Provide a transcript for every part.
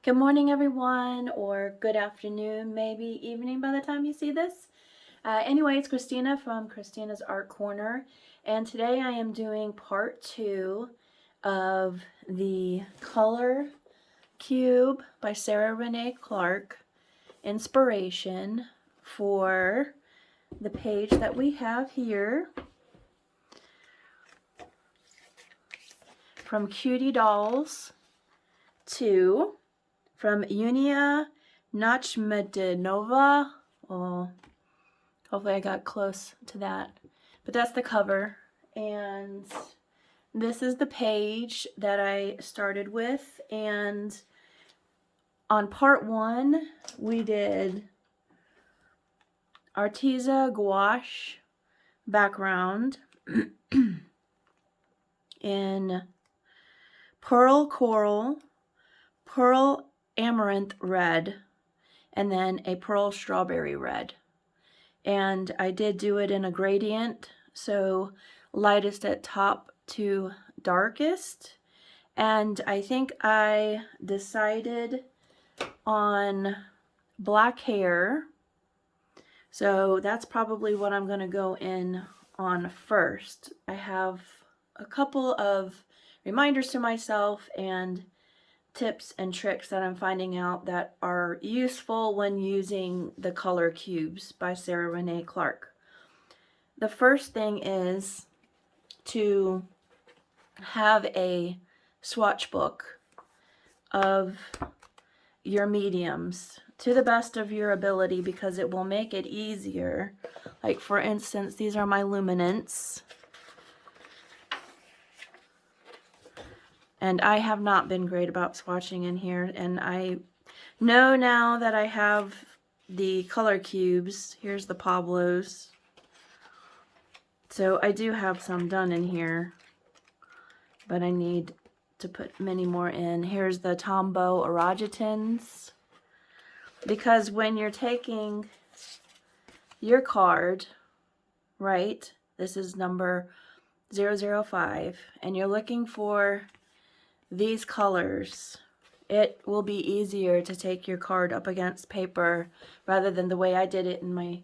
Good morning, everyone, or good afternoon, maybe evening by the time you see this. Anyway, it's Christina from Christina's Art Corner, and today I am doing part 2 of the Color Cube by Sarah Renae Clark inspiration for the page that we have here from Cutie Dolls to from Unia Nachmedinova. Oh, hopefully I got close to that. But that's the cover. And this is the page that I started with. And on part 1, we did Arteza gouache background in pearl coral, pearl amaranth red, and then a pearl strawberry red. And I did do it in a gradient, so lightest at top to darkest. And I think I decided on black hair, so that's probably what I'm going to go in on first. I have a couple of reminders to myself and tips and tricks that I'm finding out that are useful when using the color cubes by Sarah Renae Clark. The first thing is to have a swatch book of your mediums to the best of your ability, because it will make it easier. Like, for instance, these are my luminants. And I have not been great about swatching in here, and I know now that I have the color cubes. Here's the Pablos. So I do have some done in here, but I need to put many more in. Here's the Tombow Orangutans, because when you're taking your card, right, this is number 005, and you're looking for these colors, it will be easier to take your card up against paper rather than the way I did it in my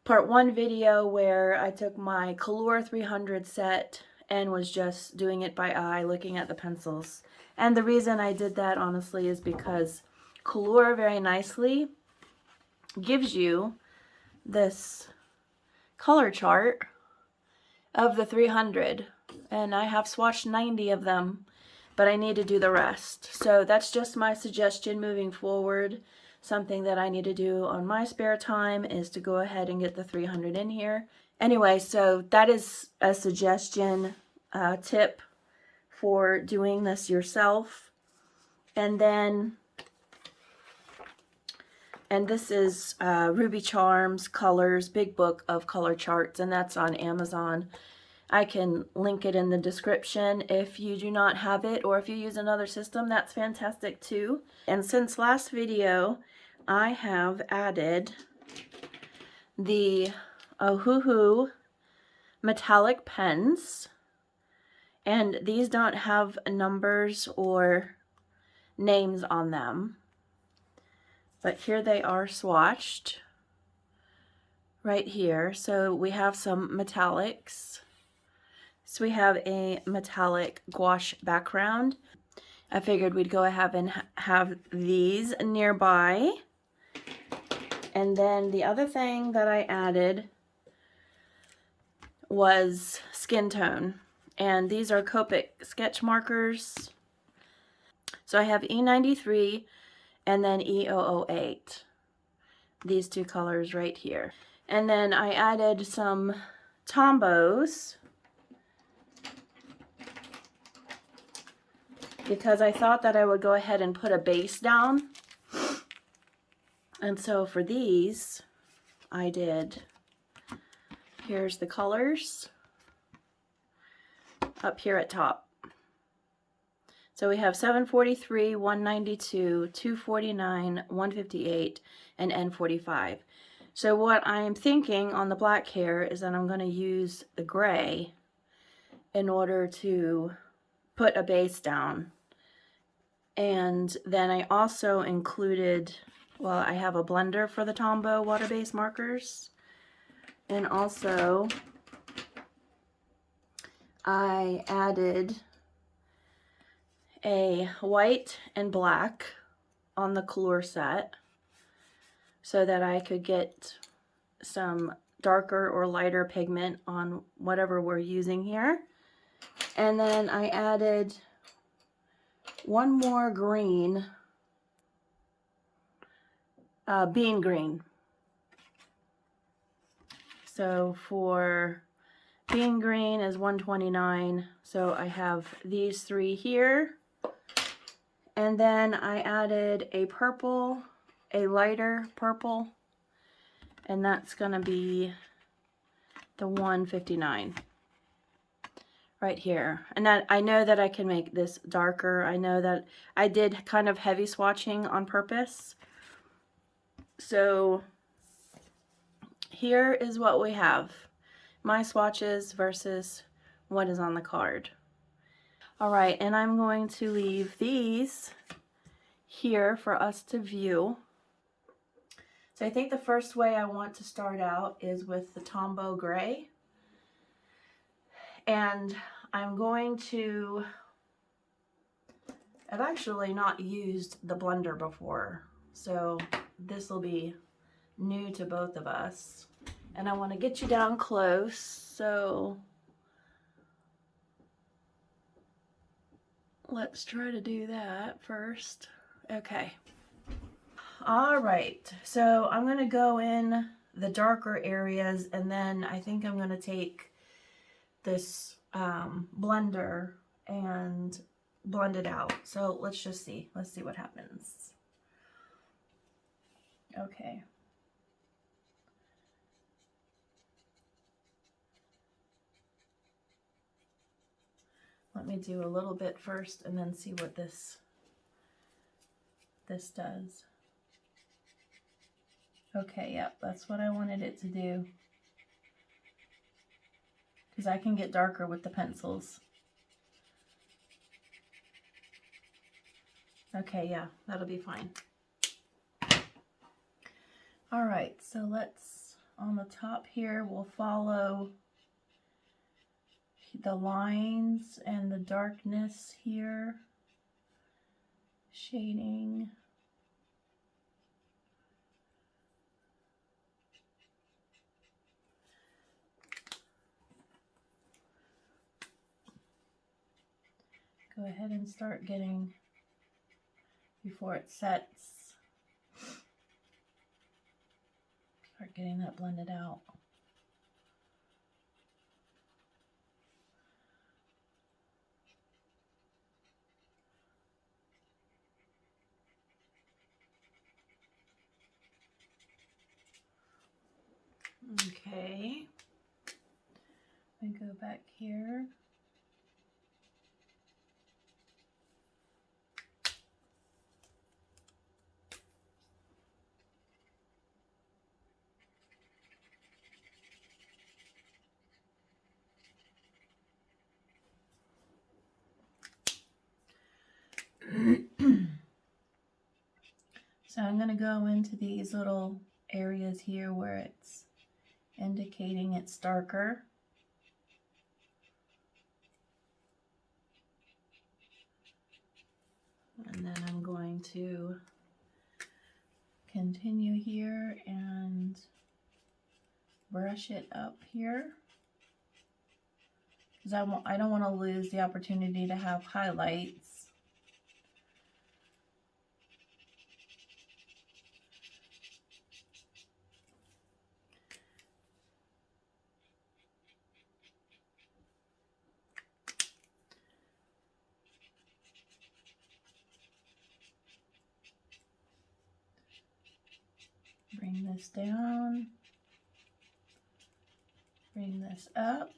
part 1 video, where I took my Kalour 300 set and was just doing it by eye, looking at the pencils. And the reason I did that, honestly, is because Kalour very nicely gives you this color chart of the 300, and I have swatched 90 of them, but I need to do the rest. So that's just my suggestion moving forward. Something that I need to do on my spare time is to go ahead and get the 300 in here. Anyway, so that is a suggestion, tip for doing this yourself. And then, and this is Ruby Charms Colors Big Book of Color Charts, and that's on Amazon. I can link it in the description if you do not have it, or if you use another system, that's fantastic too. And since last video, I have added the Ohuhu metallic pens, and these don't have numbers or names on them, but here they are swatched right here. So we have some metallics. So we have a metallic gouache background. I figured we'd go ahead and have these nearby. And then the other thing that I added was skin tone. And these are Copic sketch markers. So I have E93 and then E008. These two colors right here. And then I added some Tombows, because I thought that I would go ahead and put a base down. And so for these, I did, here's the colors up here at top. So we have 743, 192, 249, 158, and N45. So what I'm thinking on the black hair is that I'm going to use the gray in order to put a base down. And then I also included, well, I have a blender for the Tombow water-based markers. And also I added a white and black on the Kalour set so that I could get some darker or lighter pigment on whatever we're using here. And then I added one more green, bean green. So for bean green is 129. So I have these three here. And then I added a purple, a lighter purple, and that's gonna be the 159 right here. And that, I know that I can make this darker. I know that I did kind of heavy swatching on purpose. So here is what we have. My swatches versus what is on the card. All right, and I'm going to leave these here for us to view. So I think the first way I want to start out is with the Tombow gray. And I'm going to, I've actually not used the blender before, so this will be new to both of us. And I want to get you down close, so let's try to do that first. Okay. All right, so I'm going to go in the darker areas, and then I think I'm going to take this blender and blend it out. So let's just see. Let's see what happens. Okay. Let me do a little bit first and then see what this does. Okay, yep, that's what I wanted it to do. Because I can get darker with the pencils. Okay, yeah, that'll be fine. All right, so let's, on the top here, we'll follow the lines and the darkness here. Shading. Go ahead and start getting, before it sets, start getting that blended out. Okay, and go back here. So I'm going to go into these little areas here where it's indicating it's darker. And then I'm going to continue here and brush it up here. Because I don't want to lose the opportunity to have highlights. Bring this down, bring this up.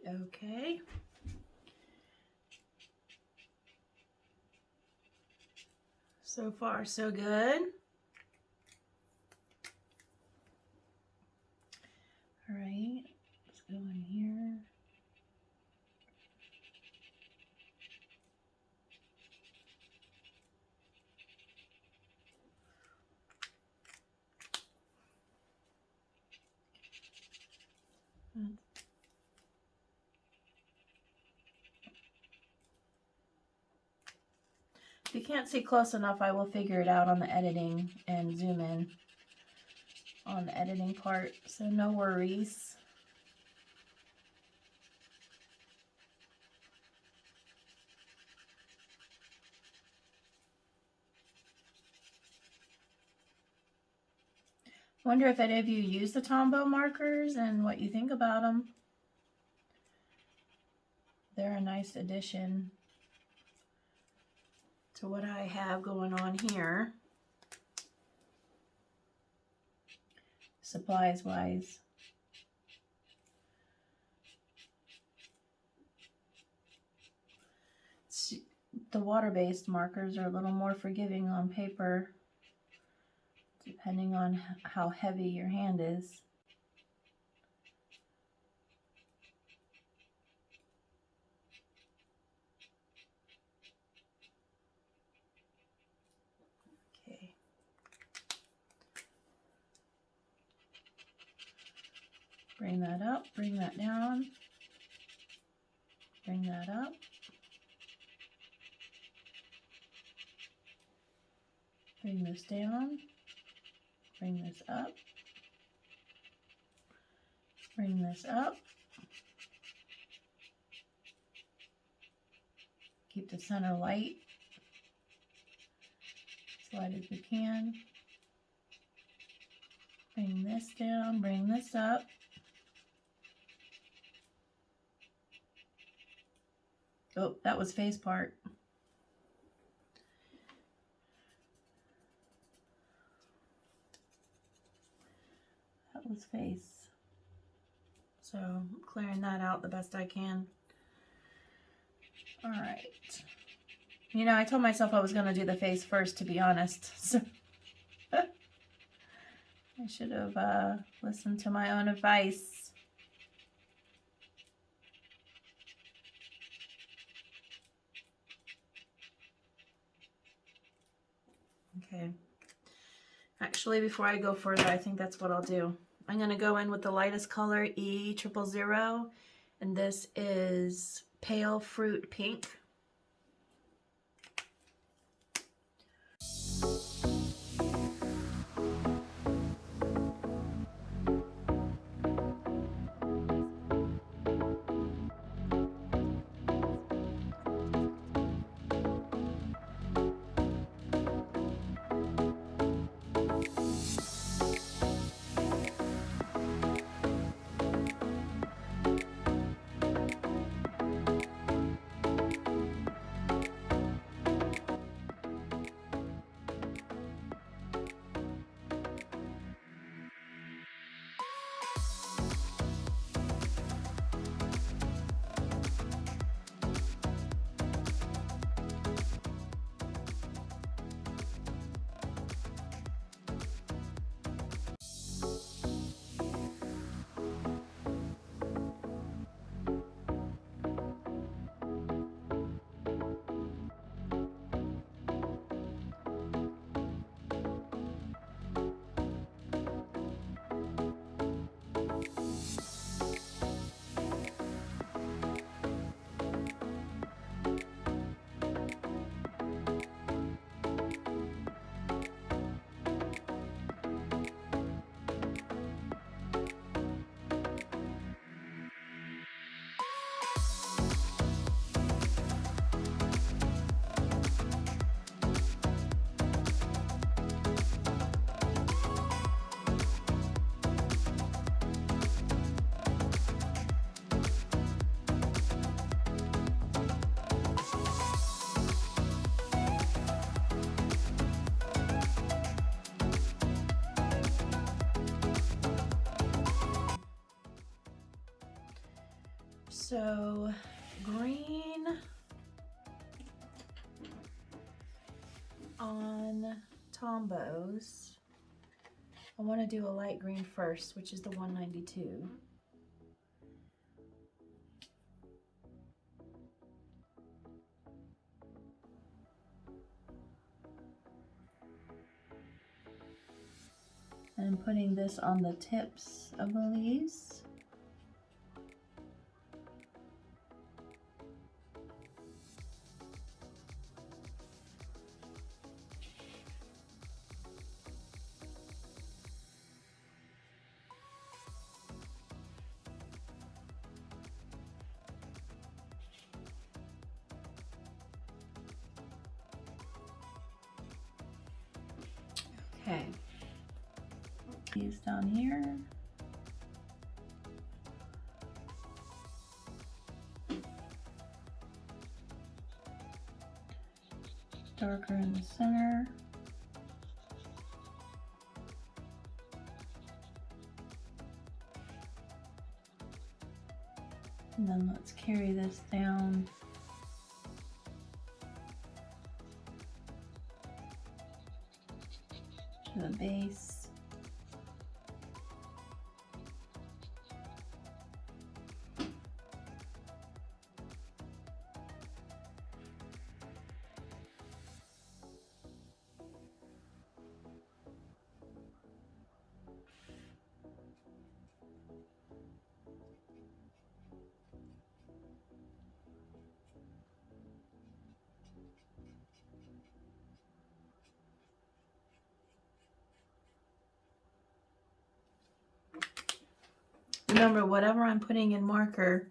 Okay. So far, so good. All right, let's go in here. If you can't see close enough, I will figure it out on the editing and zoom in on the editing part, so no worries. Wonder if any of you use the Tombow markers and what you think about them. They're a nice addition to what I have going on here, supplies wise. The water-based markers are a little more forgiving on paper, depending on how heavy your hand is. Okay. Bring that up, bring that down, bring that up. Bring this down, bring this up, bring this up. Keep the center light, as light as we can. Bring this down, bring this up. Oh, that was face part. That was face. So I'm clearing that out the best I can. All right. You know, I told myself I was going to do the face first, to be honest. So I should have listened to my own advice. Okay. Actually, before I go further, I think that's what I'll do. I'm going to go in with the lightest color, E000, and this is Pale Fruit Pink. So green on Tombow's. I want to do a light green first, which is the 192. And I'm putting this on the tips of the leaves. Okay. These down here. Darker in the center. And then let's carry this down to the base. Remember, whatever I'm putting in marker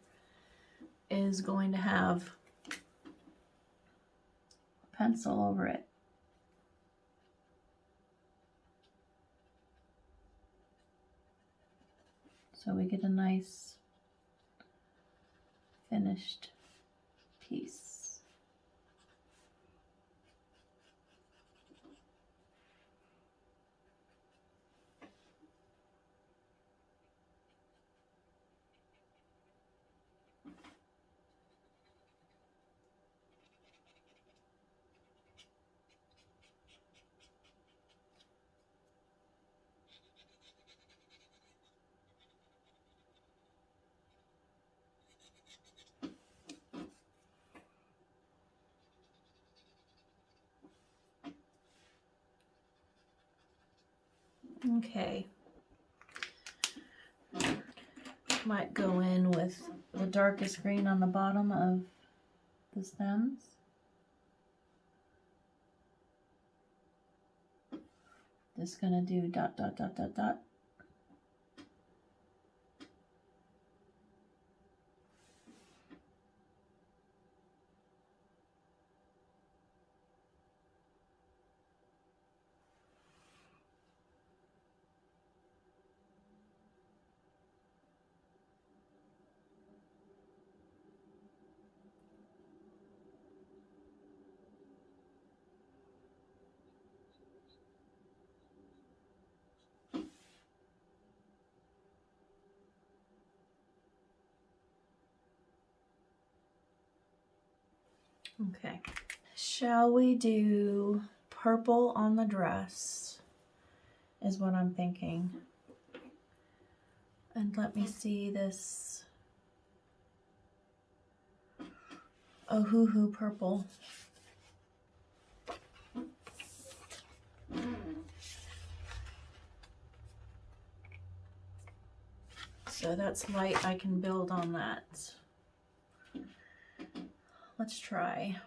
is going to have a pencil over it. So we get a nice finished piece. Okay. Might go in with the darkest green on the bottom of the stems. Just gonna do dot, dot, dot, dot, dot. Okay. Shall we do purple on the dress? Is what I'm thinking. And let me see this Ohuhu purple. So that's light, I can build on that. Let's try.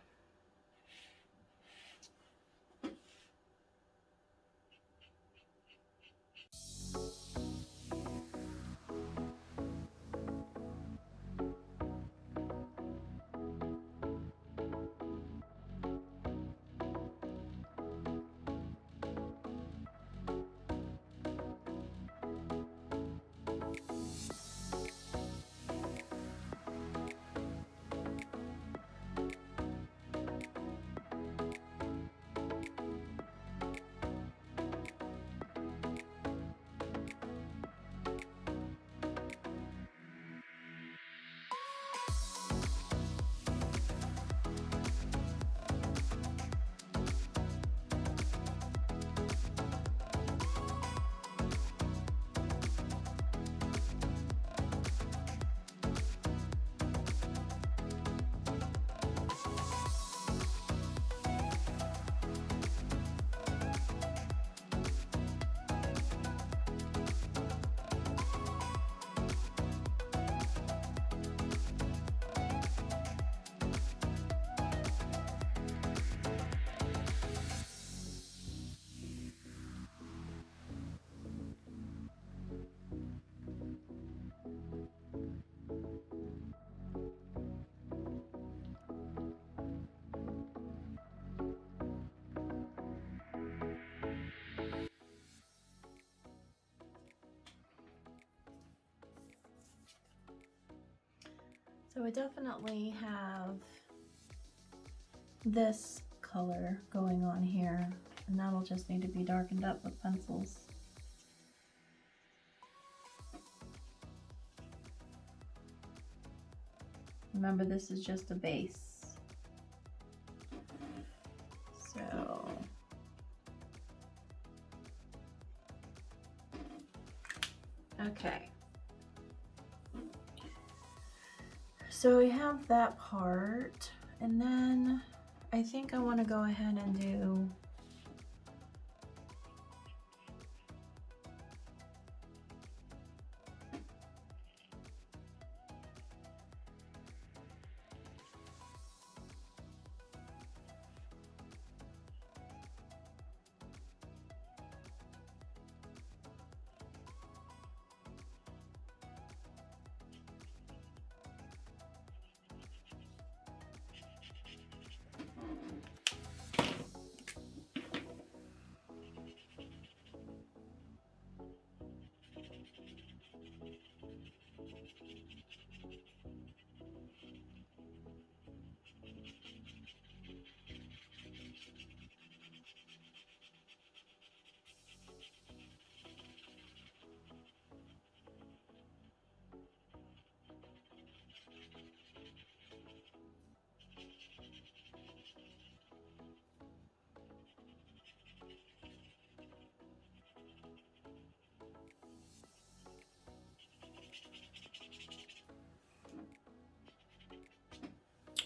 So I definitely have this color going on here, and that'll just need to be darkened up with pencils. Remember, this is just a base. So okay. So we have that part, and then I think I want to go ahead and do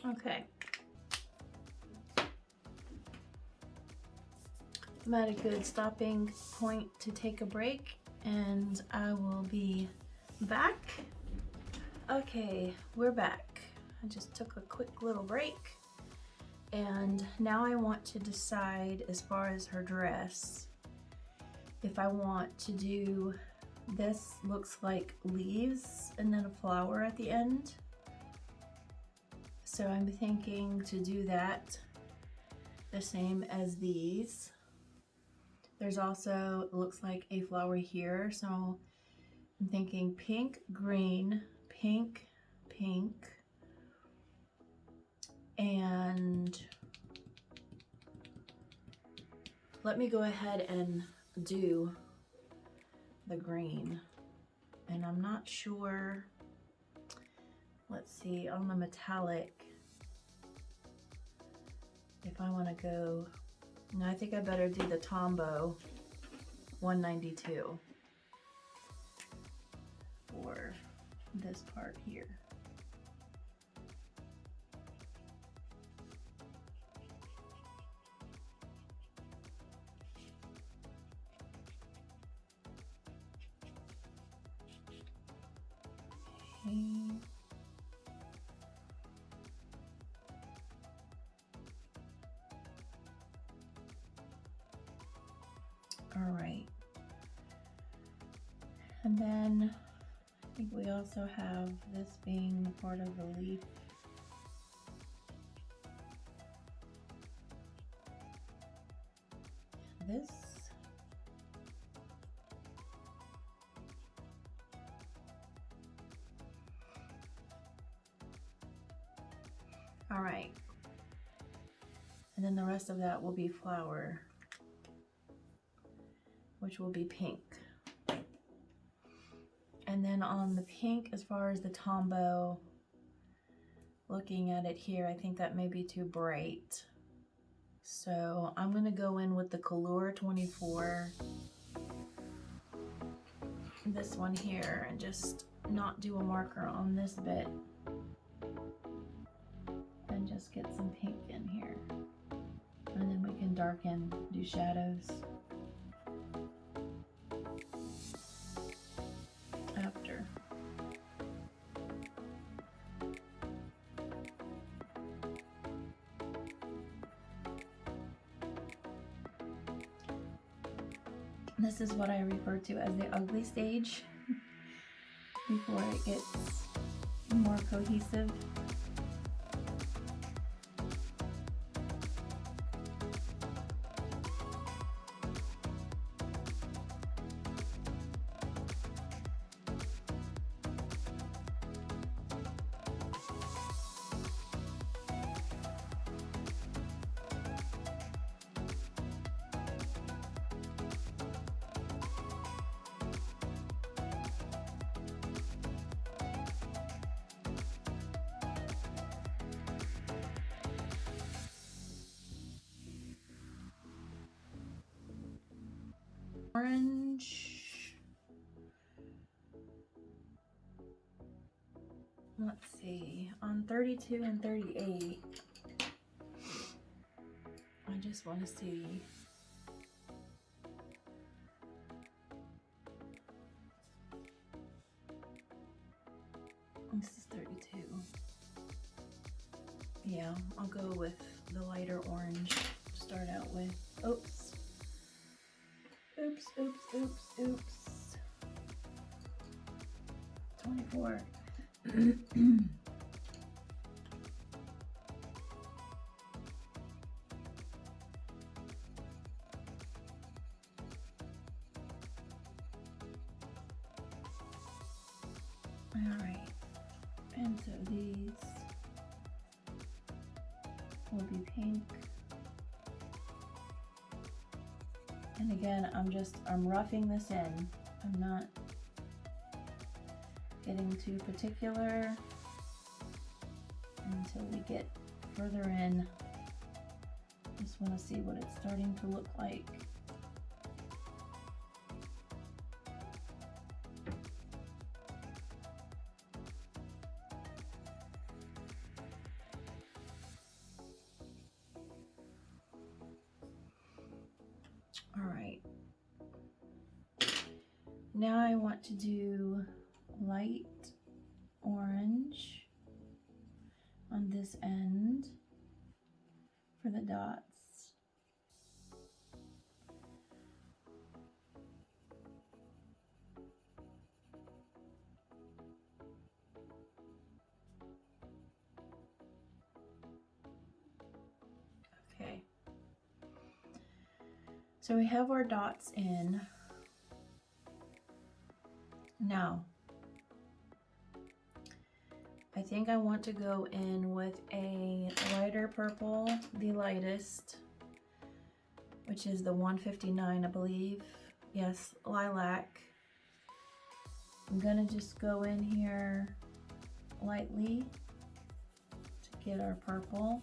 okay. I'm at a good stopping point to take a break, and I will be back. Okay, we're back. I just took a quick little break, and now I want to decide, as far as her dress, if I want to do this looks like leaves and then a flower at the end. So I'm thinking to do that the same as these. There's also, it looks like a flower here, so I'm thinking pink, green, pink, pink, and let me go ahead and do the green. And I'm not sure, let's see, on the metallic, if I want to go, no, I think I better do the Tombow 192 for this part here. Okay. All right. And then I think we also have this being part of the leaf. This. All right. And then the rest of that will be flower, which will be pink. And then on the pink, as far as the Tombow, looking at it here, I think that may be too bright. So I'm gonna go in with the Kalour 24, this one here, and just not do a marker on this bit. And just get some pink in here. And then we can darken, do shadows after. This is what I refer to as the ugly stage before it gets more cohesive. Orange. Let's see, on 32 and 38, I just want to see. This is 32. Yeah, I'll go with the lighter orange to start out with. Oops. Oops, oops, oops, oops. 24. Alright, and so these will be pink. And again, I'm roughing this in. I'm not getting too particular until we get further in. Just want to see what it's starting to look like. All right. Now I want to do light orange on this end for the dots. Okay. So we have our dots in. Now, I think I want to go in with a lighter purple, the lightest, which is the 159, I believe. Yes, lilac. I'm gonna just go in here lightly to get our purple.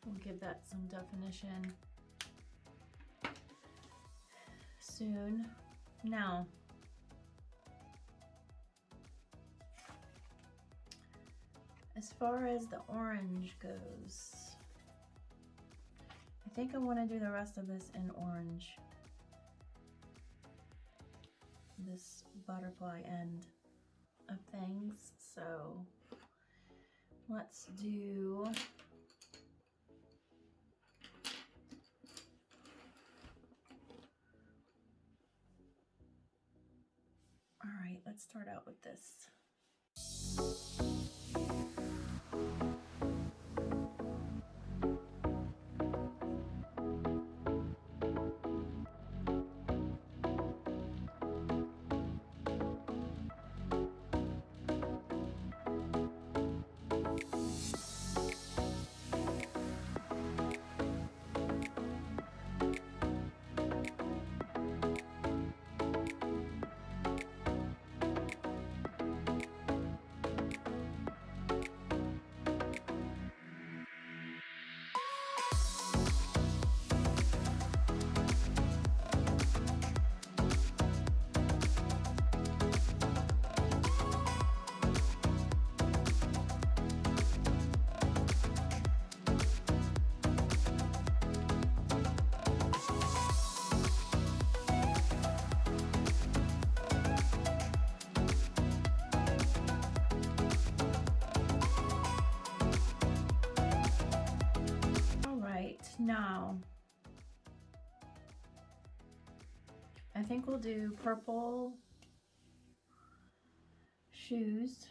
We'll give that some definition soon. Now, as far as the orange goes, I think I want to do the rest of this in orange. This butterfly end of things. So let's do all right, let's start out with this. Now, I think we'll do purple shoes.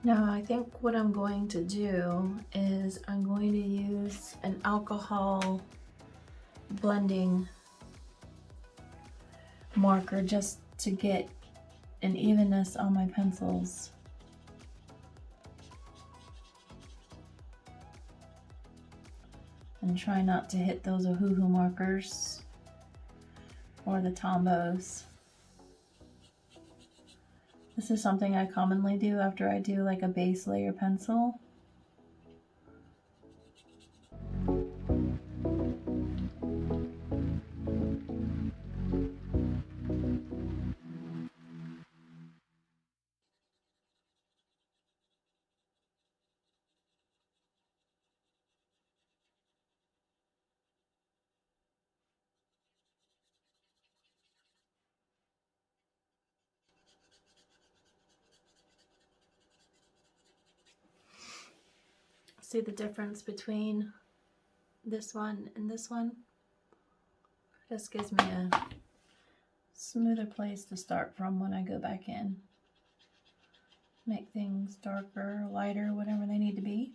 Now I think what I'm going to do is I'm going to use an alcohol blending marker just to get an evenness on my pencils. And try not to hit those Ohuhu markers or the Tombows. This is something I commonly do after I do like a base layer pencil. See the difference between this one and this one? Just gives me a smoother place to start from when I go back in. Make things darker, lighter, whatever they need to be.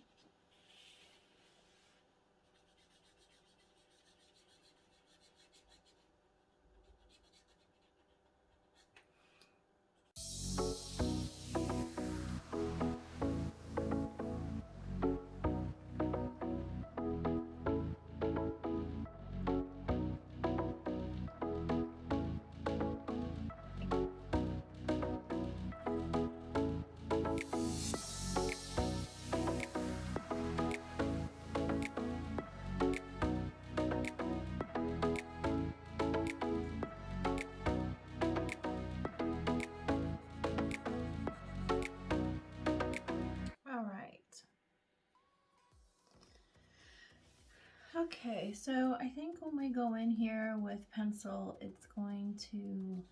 Okay, so I think when we go in here with pencil, it's going to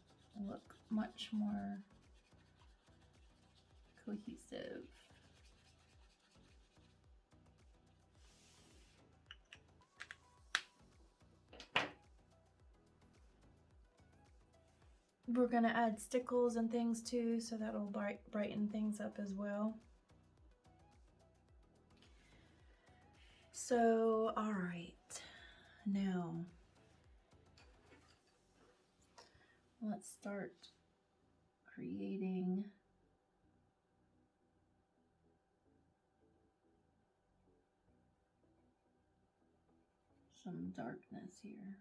look much more cohesive. We're gonna add stickles and things too, so that'll brighten things up as well. So, all right, now let's start creating some darkness here.